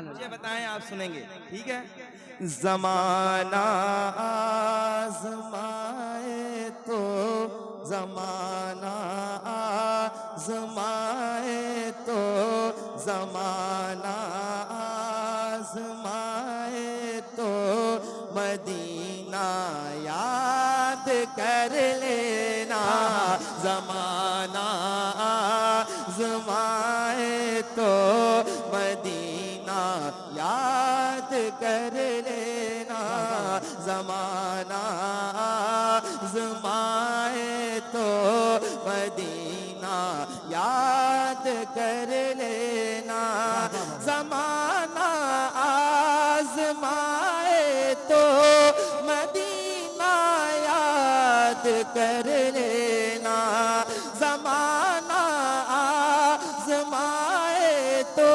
मुझे बताएं, आप सुनेंगे, ठीक है। जमाना आजमाए तो जमाना आजमाए तो जमाना आजमाए तो मदीना याद कर लेना। जमाना आजमाए तो मदीना याद कर लेना। जमाना आजमाए तो मदीना याद कर लेना। जमाना आजमाए तो मदीना याद कर लेना। जमाना आजमाए तो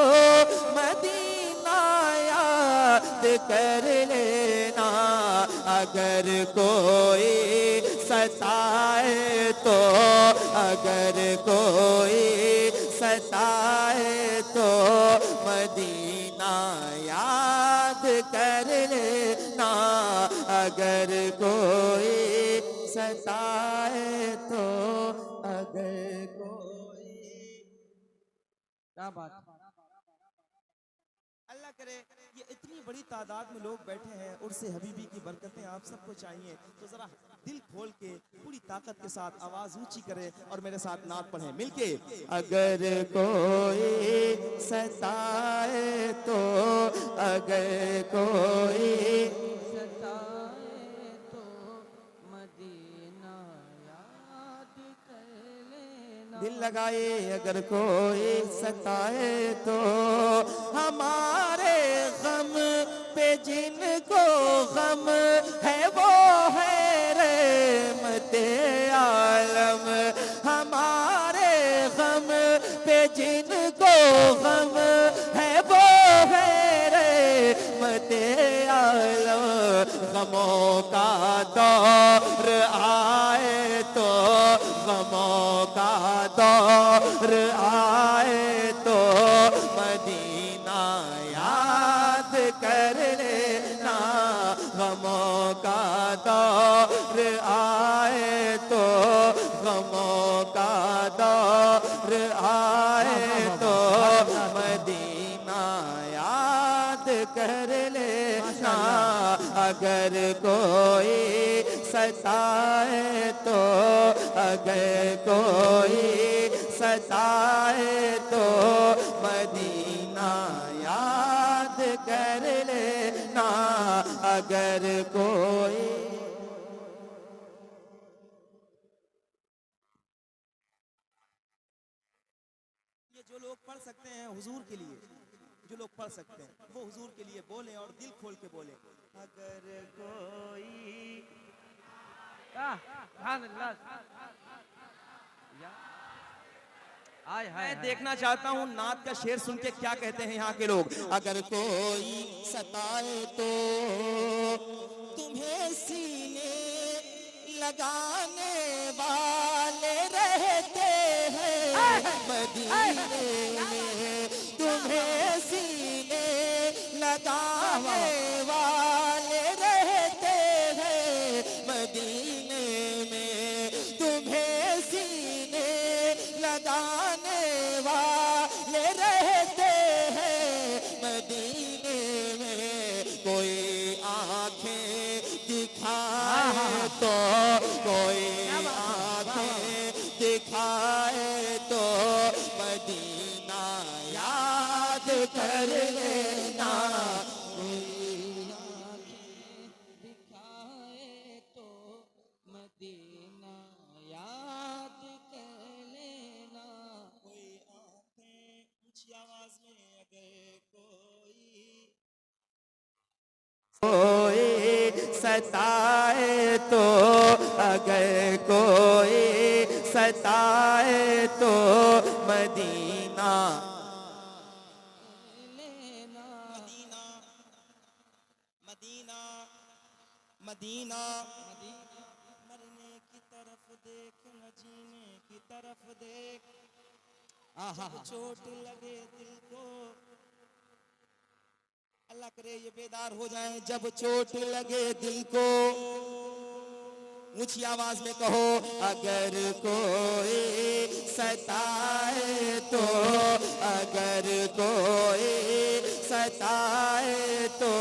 मदीना याद कर लेना। अगर कोई सताए तो, अगर कोई सताए तो मदीना याद कर लेना। अगर कोई सताए तो, अगर कोई, क्या बात। अल्लाह करे ये इतनी बड़ी तादाद में लोग बैठे हैं, उर्से हबीबी की बरकतें आप सबको चाहिए, तो जरा दिल खोल के पूरी ताकत के साथ आवाज ऊंची करें और मेरे साथ नात पढ़ें मिलके। अगर कोई सताए तो, अगर कोई सताए तो मदीना याद कर लेना। दिल लगाए, अगर कोई सताए तो हमारे गम पे जिनको गम है वो है रहमते आलम। हमारे गम पे जिनको गम है वो है रहमते आलम। गमों का दौर आए तो, गमों का दौर आए तो मदीना याद कर लेना। गमों का दौर आए तो, गमों का दौर आए तो मदीना याद कर लेना। अगर कोई सताए तो, अगर कोई सताए तो मदीना याद कर लेना। अगर कोई, ये जो लोग पढ़ सकते हैं हुजूर के लिए, जो लोग पढ़ सकते हैं वो हुजूर के लिए बोले और दिल खोल के बोले। अगर कोई मैं देखना चाहता हूँ नात का शेर सुन के क्या कहते हैं यहाँ के लोग। अगर कोई सताए तो तुम्हें सीने लगाने वाले रहते हैं मदीने में। तुम्हें सीने लगाने वाले रहते हैं मदीने में। तुम्हें सीने लगाने वाले रहते हैं मदीने में। कोई आंखें दिखाए तो, कोई आंखें दिखाए तो मदीना याद कर लेना। कोई आंखें दिखाए तो मदीना याद कर लेना। कोई आंखें, ऊंची आवाज में, अगर कोई सताए तो, अगर कोई सताए तो मदीना लेना। मदीना मदीना मदीना मरने की तरफ जीने की तरफ देख, आहा जब चोट लगे दिल को, अल्लाह करे ये बेदार हो जाए। जब चोट लगे दिल को, ऊंची आवाज में कहो, अगर कोई सताए तो, अगर कोई सताए तो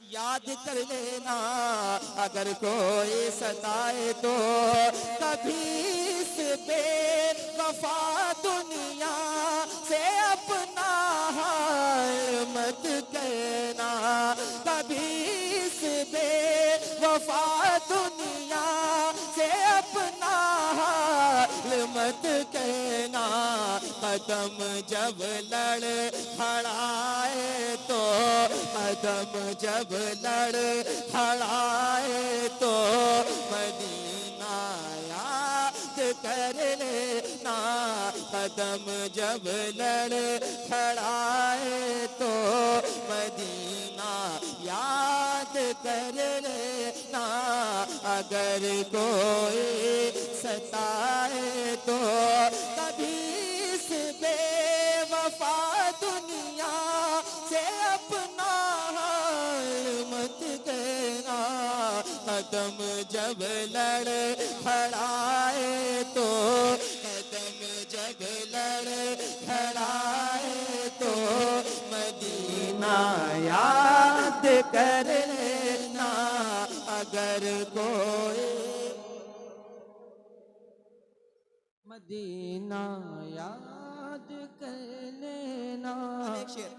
याद कर लेना, अगर कोई सताए तो कभी इस बेवफा दुनिया से अपना हाल मत कहना, कभी इस बेवफा दुनिया से अपना हाल मत कहना। कदम जब लड़ खड़ाए तो, कदम जब लड़ खड़ाए तो मदीना याद कर लेना, कदम जब लड़ खड़ाए तो मदीना याद कर लेना। अगर कोई सताए तो कभी इस बेवफा दुनिया से अपना हाल मत कहना। कदम जब लड़ खड़ाए तो, कदम जब लड़ खड़ाए तो मदीना याद कर लेना। अगर कोई मदीना याद कर लेना। एक शेर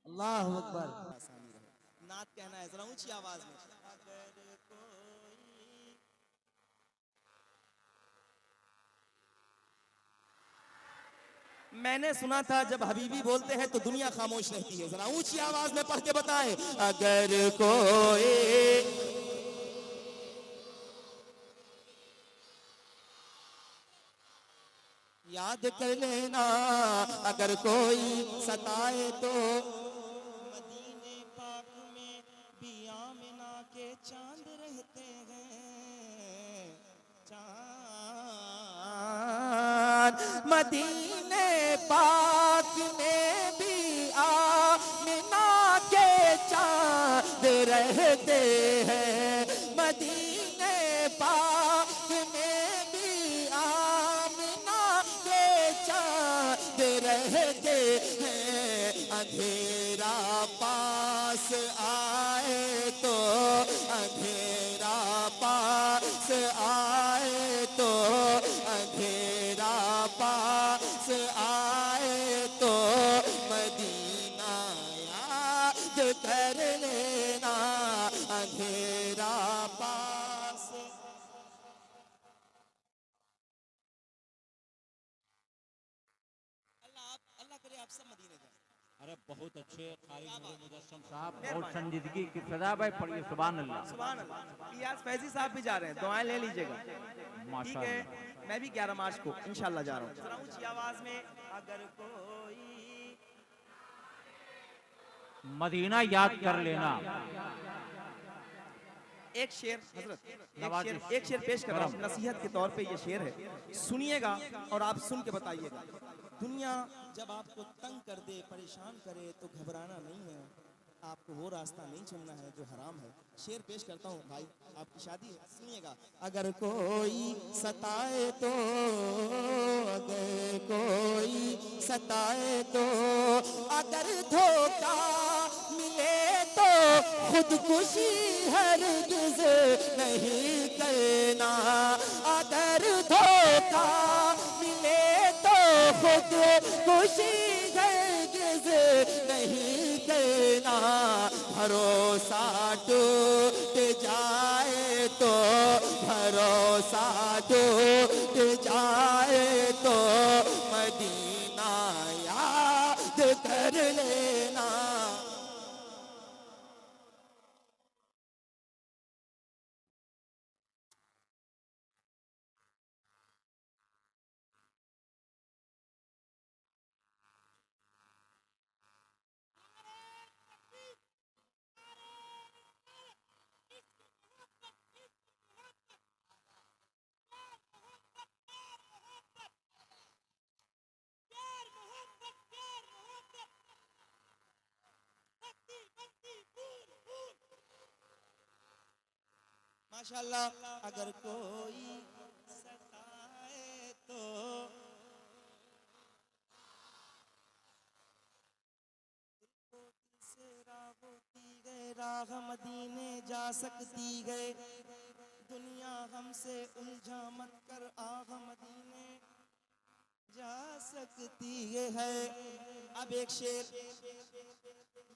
अल्लाह अकबर। आसानी रहे, नात कहना है जरा ऊंची आवाज में। अगर कोई मैंने सुना था जब हबीबी बोलते हैं तो दुनिया खामोश रहती है, जरा ऊंची आवाज में पढ़ के बताएं। अगर कोई याद कर लेना, अगर कोई सताए तो मदीने पाक में भी आमिना के चांद रहते हैं, चांद मदीने पाक में भी आमिना के चांद रहते हैं, मदीने पाक में भी आमिना के चांद रहते हैं। अंधेरा पास आए तो, अंधेरा पास आए तो, अंधेरा पास आए तो मदीना याद कर लेना। अंधेरा पास अल्लाह करे आप सब मदीने जाएं। अरे बहुत अच्छे कारी मुजस्सम साहब, बहुत संजीदगी की सजा भाई पढ़िए सुभान अल्लाह। सुभान अल्लाह। रियाज फैजी साहब भी जा रहे हैं, दुआएं ले लीजिएगा। ठीक माशाअल्लाह। है, मैं भी 11 मार्च को इंशाल्लाह जा रहा हूँ। जरा ऊंची आवाज में, अगर कोई मदीना याद कर लेना। एक शेर हजरत, नवाज़िश। एक शेर पेश कर रहा हूँ नसीहत के तौर पे, ये शेर है, सुनिएगा और आप सुन के बताइएगा। दुनिया जब आपको तंग कर दे, परेशान करे तो घबराना नहीं है, आपको वो रास्ता नहीं चुनना है जो हराम है। शेर पेश करता हूँ भाई, आपकी शादी है, सुनिएगा। अगर कोई सताए तो, अगर कोई सताए तो, अगर धोखा मिले तो खुदकुशी हरगिज़ नहीं करना। अगर धोखा मिले तो खुदकुशी हरगिज़ नहीं करना। भरोसा टूट जाए तो, भरोसा टूट जाए तो मदीना याद कर लेना। माशाल्लाह। अगर कोई सताए तो से राह होती गए, राह मदीने जा सकती गए, दुनिया हमसे उलझा मत कर, आह मदीने जा सकती है। अब एक शेर,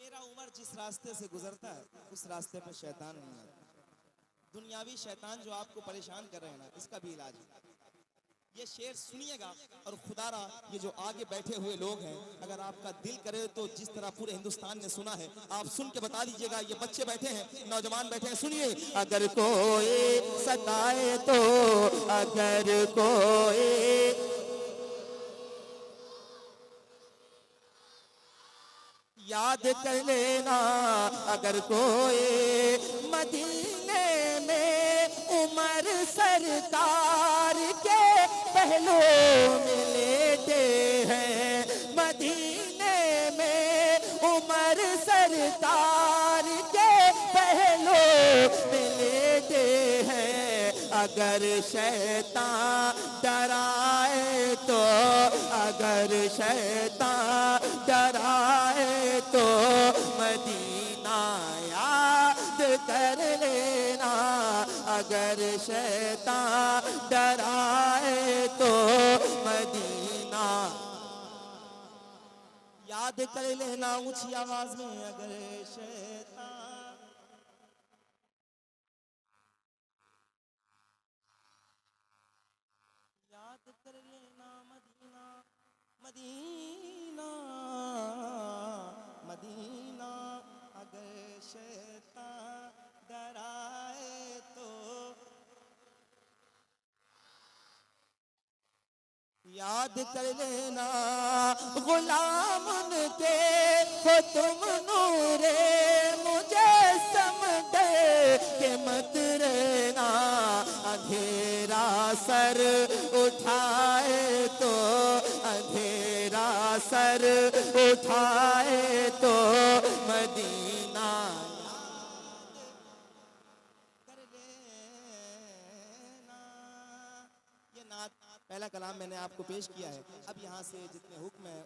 मेरा उमर जिस रास्ते से गुजरता है उस रास्ते पे शैतान नहीं आता। दुनियावी शैतान जो आपको परेशान कर रहे हैं ना, इसका भी इलाज है। ये शेर सुनिएगा और खुदारा ये जो आगे बैठे हुए लोग हैं, अगर आपका दिल करे तो जिस तरह पूरे हिंदुस्तान ने सुना है, आप सुन के बता दीजिएगा। ये बच्चे बैठे हैं, नौजवान बैठे हैं, सुनिए। अगर कोई सताए तो, अगर कोई याद कर लेना, अगर कोई मदीने में उमर सरकार के पहलू में लेटे हैं, मदीने में उमर सरकार के पहलू में लेटे हैं, अगर शैतान डराए तो, अगर शैतान डराए तो मदीना याद कर लेना, अगर शैतान डराए तो मदीना याद कर लेना। ऊंची आवाज में, अगर शैतान याद कर लेना, मदीना मदीना मदीना, अगर शैतान डराए तो याद कर लेना। गुलाम उनके हो तुम नूरे मुझे समझे के मत रहना, अंधेरा सर उठाए तो, अंधेरा सर उठाए तो मदीना कर लेना। ये नात पहला कलाम मैंने आपको पेश किया है। अब यहाँ से जितने हुक्म है